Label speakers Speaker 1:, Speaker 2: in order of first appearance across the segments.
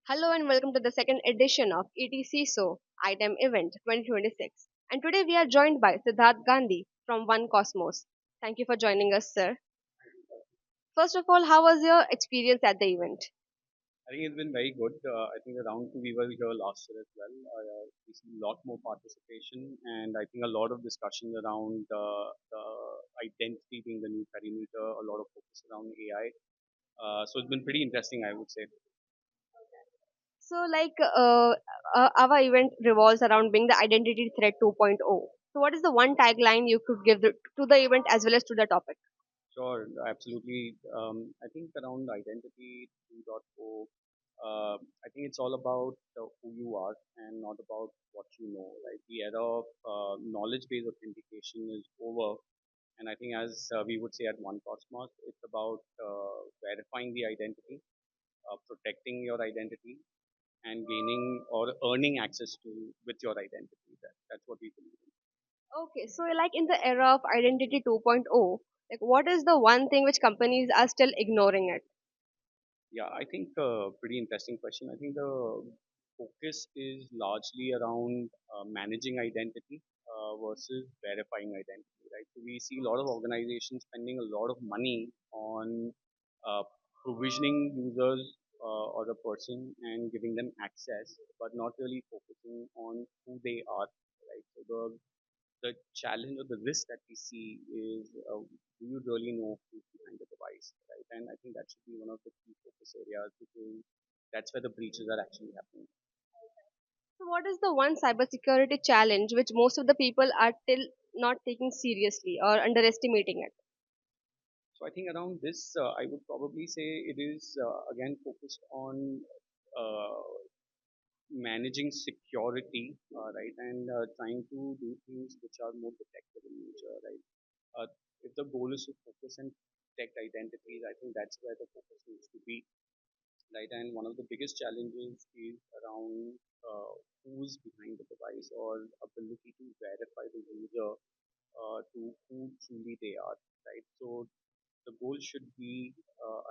Speaker 1: Hello and welcome to the second edition of ETCISO IdAM event 2026. And today we are joined by Siddhart Gandhi from 1Kosmos. Thank you for joining us, sir. First of all, how was your experience at the event?
Speaker 2: I think it's been very good. I think the round two we were here last year as well. We see a lot more participation, and I think a lot of discussion around the identity being the new perimeter. A lot of focus around AI. So it's been pretty interesting, I would say.
Speaker 1: So, our event revolves around being the identity threat 2.0. So, what is the one tagline you could give to the event as well as to the topic?
Speaker 2: Sure, absolutely. I think around identity 2.0, I think it's all about who you are and not about what you know. Right? The era of knowledge-based authentication is over. And I think, as we would say at 1Kosmos, it's about verifying the identity, protecting your identity, and gaining or earning access to with your identity. That's what we believe in.
Speaker 1: Okay, so like in the era of identity 2.0, like what is the one thing which companies are still ignoring it?
Speaker 2: Yeah, I think pretty interesting question. I think the focus is largely around managing identity versus verifying identity, right? So we see a lot of organizations spending a lot of money on uh, provisioning users or a person and giving them access, but not really focusing on who they are, right? So the challenge or the risk that we see is do you really know who's behind the device, right? And I think that should be one of the key focus areas because that's where the breaches are actually happening.
Speaker 1: So, what is the one cybersecurity challenge which most of the people are still not taking seriously or underestimating it?
Speaker 2: So I think around this, I would probably say it is again focused on uh, managing security, right, and trying to do things which are more protective in nature, right? Uh, if the goal is to focus and protect identities, I think that's where the focus needs to be, right? And one of the biggest challenges is around who's behind the device or ability to verify the user to who truly they are, right? So the goal should be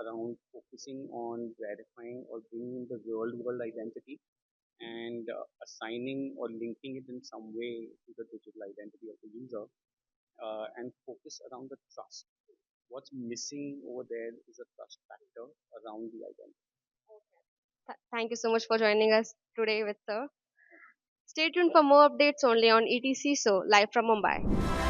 Speaker 2: around focusing on verifying or bringing the real world identity and assigning or linking it in some way to the digital identity of the user and focus around the trust. What's missing over there is a trust factor around the identity.
Speaker 1: Thank you so much for joining us today with sir. Stay tuned for more updates only on ETCISO live from Mumbai.